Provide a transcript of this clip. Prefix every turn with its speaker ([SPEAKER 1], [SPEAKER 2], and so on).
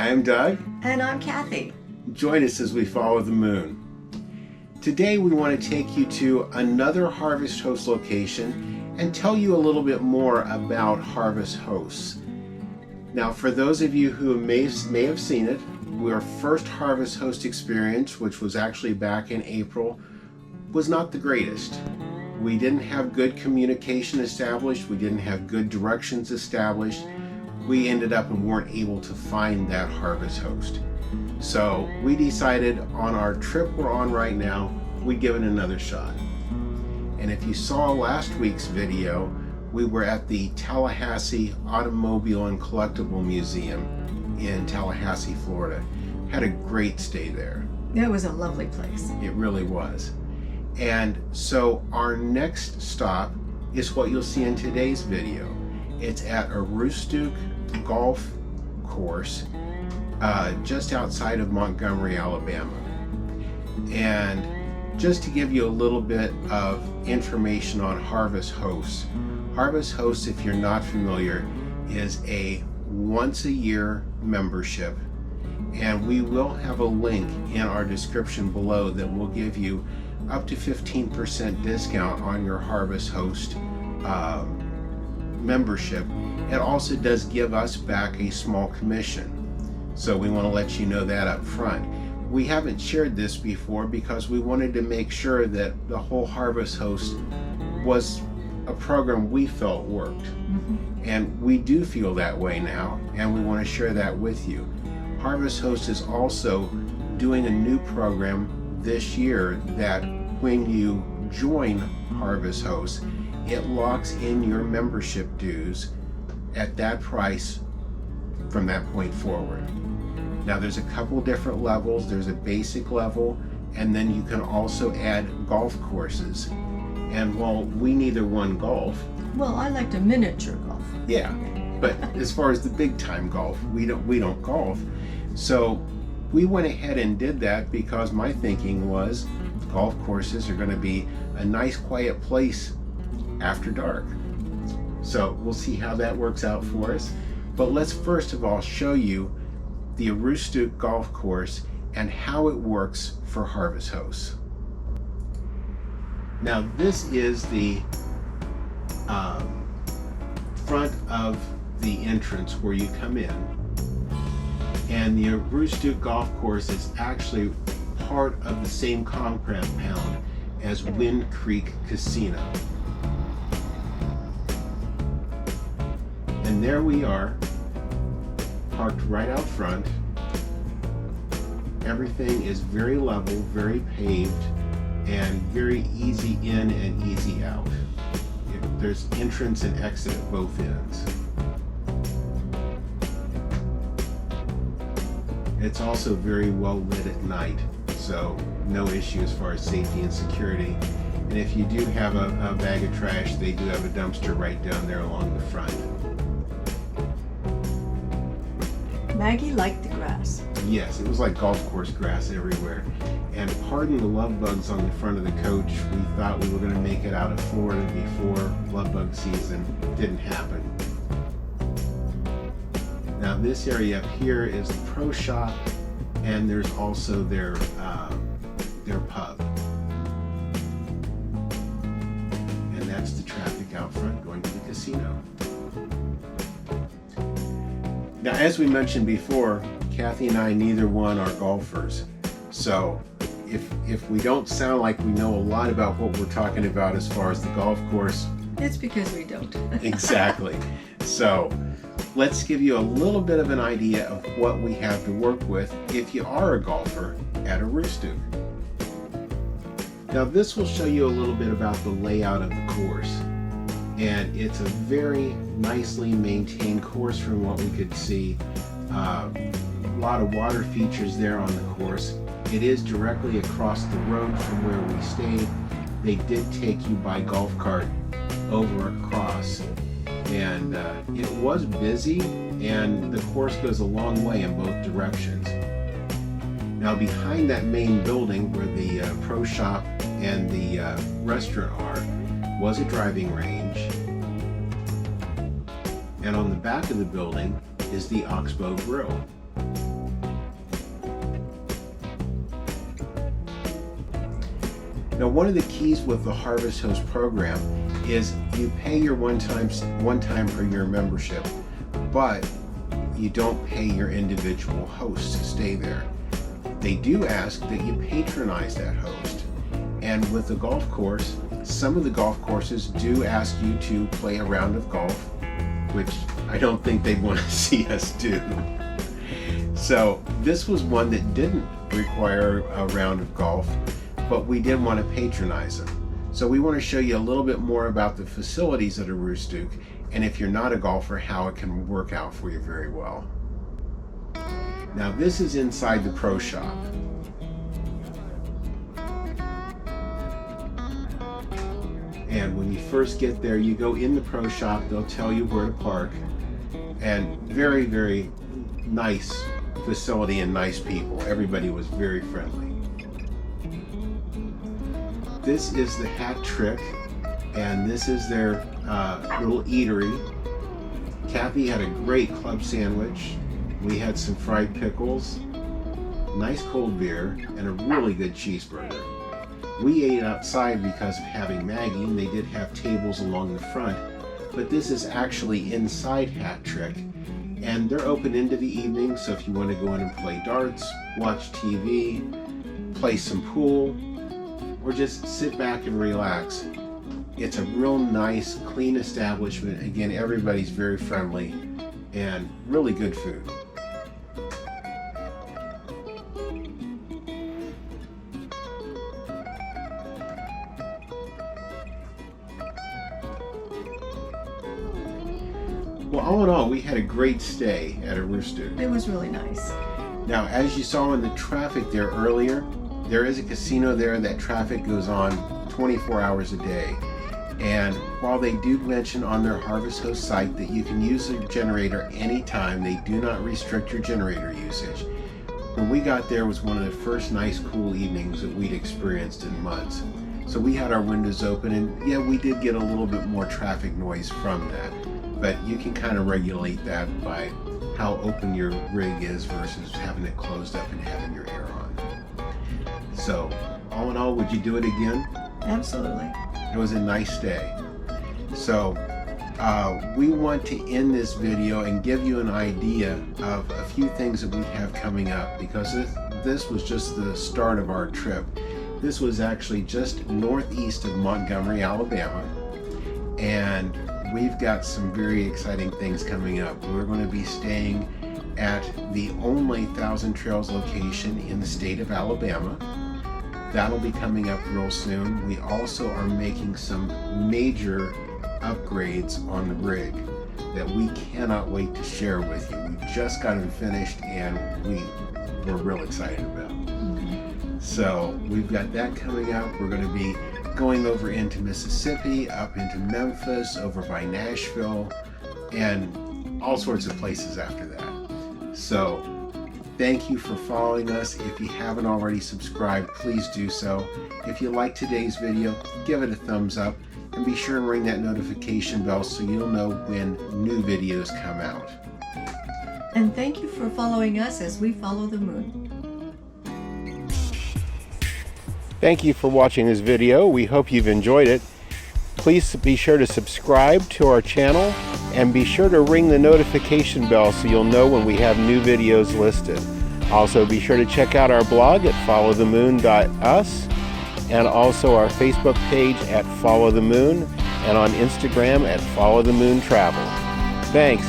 [SPEAKER 1] I am Doug.
[SPEAKER 2] And I'm Cathy.
[SPEAKER 1] Join us as we follow the moon. Today we want to take you to another Harvest Host location and tell you a little bit more about Harvest Hosts. Now, for those of you who may have seen it, our first Harvest Host experience, which was actually back in April, was not the greatest. We didn't have good communication established. We didn't have good directions established. We ended up and weren't able to find that Harvest Host. So we decided on our trip we're on right now, we'd give it another shot. And if you saw last week's video, we were at the Tallahassee Automobile and Collectible Museum in Tallahassee, Florida. Had a great stay there.
[SPEAKER 2] It was a lovely place.
[SPEAKER 1] It really was. And so our next stop is what you'll see in today's video. It's at Aroostook Golf Course, just outside of Montgomery, Alabama. And just to give you a little bit of information on Harvest Hosts. Harvest Hosts, if you're not familiar, is a once-a-year membership. And we will have a link in our description below that will give you up to 15% discount on your Harvest Host membership. It also does give us back a small commission. So we want to let you know that up front. We haven't shared this before because we wanted to make sure that the whole Harvest Host was a program we felt worked. And we do feel that way now, and we want to share that with you. Harvest Host is also doing a new program this year that when you join Harvest Host, it locks in your membership dues at that price from that point forward. Now there's a couple different levels. There's a basic level, and then you can also add golf courses. And while we neither won golf.
[SPEAKER 2] Well, I liked a miniature golf.
[SPEAKER 1] Yeah, but as far as the big time golf, we don't golf. So we went ahead and did that because my thinking was golf courses are going to be a nice quiet place after dark. So we'll see how that works out for us. But let's first of all show you the Aroostook Golf Course and how it works for Harvest Hosts. Now this is the front of the entrance where you come in. And the Aroostook Golf Course is actually part of the same compound as Wind Creek Casino. And there we are, parked right out front. Everything is very level, very paved, and very easy in and easy out. There's entrance and exit at both ends. It's also very well lit at night, so no issue as far as safety and security. And if you do have a bag of trash, they do have a dumpster right down there along the front.
[SPEAKER 2] Maggie liked the grass.
[SPEAKER 1] Yes, it was like golf course grass everywhere. And pardon the love bugs on the front of the coach. We thought we were going to make it out of Florida before love bug season. Didn't happen. Now this area up here is the pro shop, and there's also their pub. And that's the traffic out front going to the casino. Now, as we mentioned before, Cathy and I neither one are golfers. So if we don't sound like we know a lot about what we're talking about as far as the golf course,
[SPEAKER 2] it's because we don't.
[SPEAKER 1] Exactly. So let's give you a little bit of an idea of what we have to work with if you are a golfer at Aroostook. Now this will show you a little bit about the layout of the course. And it's a very nicely maintained course from what we could see. A lot of water features there on the course. It is directly across the road from where we stayed. They did take you by golf cart over across. And it was busy, and the course goes a long way in both directions. Now behind that main building where the pro shop and the restaurant are was a driving range. And on the back of the building is the Oxbow Grill. Now, one of the keys with the Harvest Host program is you pay your one time per year membership, but you don't pay your individual host to stay there. They do ask that you patronize that host. And with the golf course, some of the golf courses do ask you to play a round of golf, which I don't think they'd want to see us do. So this was one that didn't require a round of golf, but we did want to patronize them. So we want to show you a little bit more about the facilities at Aroostook, and if you're not a golfer, how it can work out for you very well. Now this is inside the pro shop. And when you first get there, you go in the pro shop, they'll tell you where to park, and very, very nice facility and nice people. Everybody was very friendly. This is the Hat Trick, and this is their little eatery. Cathy had a great club sandwich. We had some fried pickles, nice cold beer, and a really good cheeseburger. We ate outside because of having Maggie, and they did have tables along the front, but this is actually inside Hat Trick, and they're open into the evening, so if you want to go in and play darts, watch TV, play some pool, or just sit back and relax. It's a real nice, clean establishment. Again, everybody's very friendly and really good food. Well, all in all, we had a great stay at Aroostook.
[SPEAKER 2] It was really nice.
[SPEAKER 1] Now, as you saw in the traffic there earlier, there is a casino there that traffic goes on 24 hours a day. And while they do mention on their Harvest Host site that you can use the generator anytime, they do not restrict your generator usage. When we got there, it was one of the first nice cool evenings that we'd experienced in months. So we had our windows open, and yeah, we did get a little bit more traffic noise from that. But you can kind of regulate that by how open your rig is versus having it closed up and having your air on. So, all in all, would you do it again?
[SPEAKER 2] Absolutely.
[SPEAKER 1] It was a nice day. So, we want to end this video and give you an idea of a few things that we have coming up, because this was just the start of our trip. This was actually just northeast of Montgomery, Alabama, and we've got some very exciting things coming up. We're going to be staying at the only Thousand Trails location in the state of Alabama. That'll be coming up real soon. We also are making some major upgrades on the rig that we cannot wait to share with you. We just got them finished and we're real excited about. So we've got that coming up. We're going to be going over into Mississippi, up into Memphis, over by Nashville, and all sorts of places after that. So thank you for following us. If you haven't already subscribed, please do so. If you like today's video, give it a thumbs up, and be sure and ring that notification bell so you'll know when new videos come out.
[SPEAKER 2] And thank you for following us as we follow the moon.
[SPEAKER 1] Thank you for watching this video. We hope you've enjoyed it. Please be sure to subscribe to our channel and be sure to ring the notification bell so you'll know when we have new videos listed. Also, be sure to check out our blog at followthemoon.us and also our Facebook page at Follow the Moon and on Instagram at Follow the Moon Travel. Thanks.